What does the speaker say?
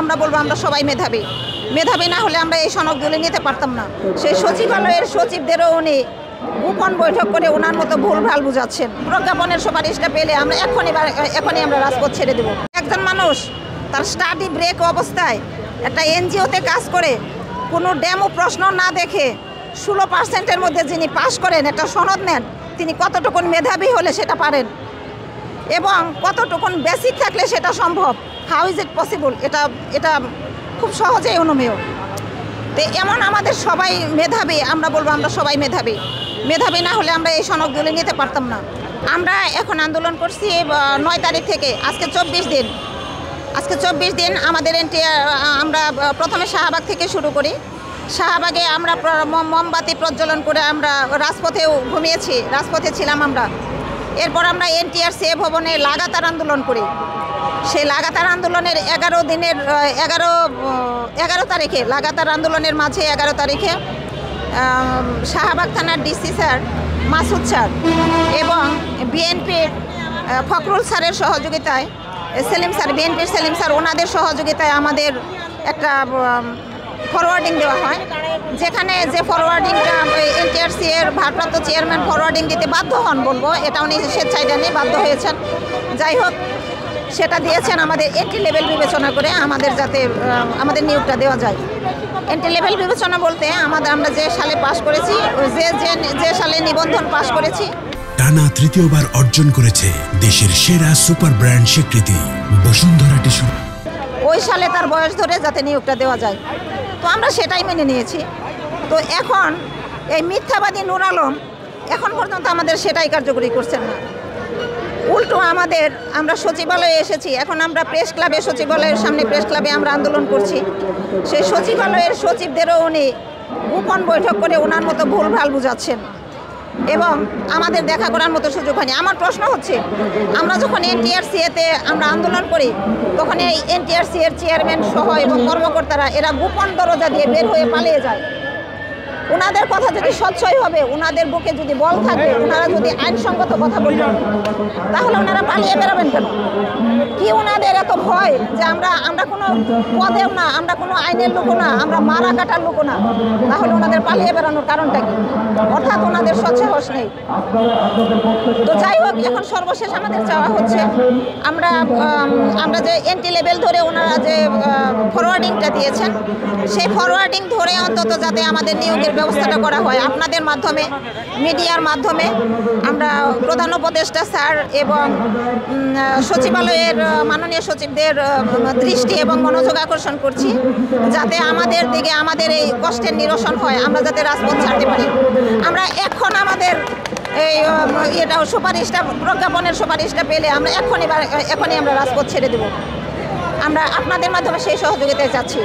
আমরা বলবো আমরা সবাই মেধাবী। মেধাবী না হলে আমরা এই সনদগুলি নিতে পারতাম না। সেই সচিবালয়ের সচিবদেরও উনি গোপন বৈঠক করে ওনার মতো ভুলভাল বুঝাচ্ছেন। প্রজ্ঞাপনের সুপারিশটা পেলে আমরা এখনই আমরা রাজপথ ছেড়ে দেব। একজন মানুষ তার স্টাডি ব্রেক অবস্থায় একটা এনজিওতে কাজ করে কোনো ডেমো প্রশ্ন না দেখে 16% মধ্যে যিনি পাশ করেন, একটা সনদ নেন, তিনি কতটুকুন মেধাবী হলে সেটা পারেন এবং কতটুকুন বেসিক থাকলে সেটা সম্ভব। How is it possible? এটা খুব সহজেই অনুমেয়। তো এমন আমাদের সবাই মেধাবী, আমরা বলবো আমরা সবাই মেধাবী। মেধাবী না হলে আমরা এই সনদগুলি নিতে পারতাম না। আমরা এখন আন্দোলন করছি 9 তারিখ থেকে, আজকে 24 দিন আমাদের আমরা প্রথমে শাহবাগ থেকে শুরু করি। শাহবাগে আমরা মোমবাতি প্রজ্বলন করে আমরা রাজপথেও ঘুমিয়েছি, রাজপথে ছিলাম আমরা। এরপর আমরা NTRC ভবনে লাগাতার আন্দোলন করি। সেই লাগাতার আন্দোলনের 11 তারিখে লাগাতার আন্দোলনের মাঝে 11 তারিখে শাহবাগ থানার DC স্যার, মাসুদ স্যার এবং বিএনপির ফখরুল স্যারের সহযোগিতায়, বিএনপির সেলিম স্যার, ওনাদের সহযোগিতায় আমাদের একটা ফরওয়ার্ডিং দেওয়া হয়, যেখানে যে ফরওয়ার্ডিংটা NTRC এর ভারপ্রাপ্ত চেয়ারম্যান ফরওয়ার্ডিং দিতে বাধ্য হন, বলবো এটা উনি স্বেচ্ছায় দেননি, বাধ্য হয়েছেন। যাই হোক, সেটা দিয়েছেন আমাদের এন্ট্রি লেভেল বিবেচনা করে আমাদের যাতে আমাদের নিয়োগটা দেওয়া যায়। এন্ট্রি লেভেল বিবেচনা বলতে আমরা যে সালে পাশ করেছি, যে সালে নিবন্ধন পাশ করেছি, টানা তৃতীয়বার অর্জন করেছে দেশের সেরা সুপার ব্র্যান্ড স্বীকৃতি বসুন্ধরা টিস্যু। ওই সালে তার বয়স ধরে যাতে নিয়োগটা দেওয়া যায়, তো আমরা সেটাই মেনে নিয়েছি। তো এখন এই মিথ্যাবাদী নূর আলম এখন পর্যন্ত আমাদের সেটাই কার্যকরী করছেন না। উল্টো আমরা সচিবালয়ে এসেছি, এখন আমরা প্রেস ক্লাবে, সচিবালয়ের সামনে প্রেস ক্লাবে আমরা আন্দোলন করছি। সেই সচিবালয়ের সচিবদেরও উনি গোপন বৈঠক করে ওনার মতো ভুলভাল বুঝাচ্ছেন এবং আমাদের দেখা করার মতো সুযোগ হয়নি। আমার প্রশ্ন হচ্ছে, আমরা যখন NTRC-তে আমরা আন্দোলন করি, তখন এই NTRC এর চেয়ারম্যান সহ এবং কর্মকর্তারা এরা গোপন দরজা দিয়ে বের হয়ে পালিয়ে যায়। ওনাদের কথা যদি স্বচ্ছই হবে, ওনাদের বুকে যদি বল থাকে, ওনারা যদি আইনসঙ্গত কথা বলবেন, তাহলে ওনারা পালিয়ে বেরোবেন কেন? কি ওনাদের এত ভয় যে আমরা কোনো পদেও না, আমরা কোনো আইনের লোকও না, আমরা মারা কাটার লোকও না, তাহলে ওনাদের পালিয়ে বেরোনোর কারণটা কি? অর্থাৎ ওনাদের সৎসাহস নেই। তো যাই হোক, এখন সর্বশেষ আমাদের চাওয়া হচ্ছে, আমরা যে এন্ট্রি লেভেল ধরে ওনারা যে ফরওয়ার্ডিংটা দিয়েছেন, সেই ফরওয়ার্ডিং ধরে অন্তত যাতে আমাদের নিয়োগের ব্যবস্থাটা করা হয় আপনাদের মাধ্যমে, মিডিয়ার মাধ্যমে। আমরা প্রধান উপদেষ্টা স্যার এবং সচিবালয়ের মাননীয় সচিবদের দৃষ্টি এবং মনোযোগ আকর্ষণ করছি, যাতে আমাদের দিকে আমাদের এই কষ্টের নিরসন হয়, আমরা যাতে রাজপথ ছাড়তে পারি। আমরা এখন আমাদের এই প্রজ্ঞাপনের সুপারিশটা পেলে আমরা এখনই আমরা রাজপথ ছেড়ে দেব। আমরা আপনাদের মাধ্যমে সেই সহযোগিতায় চাচ্ছি।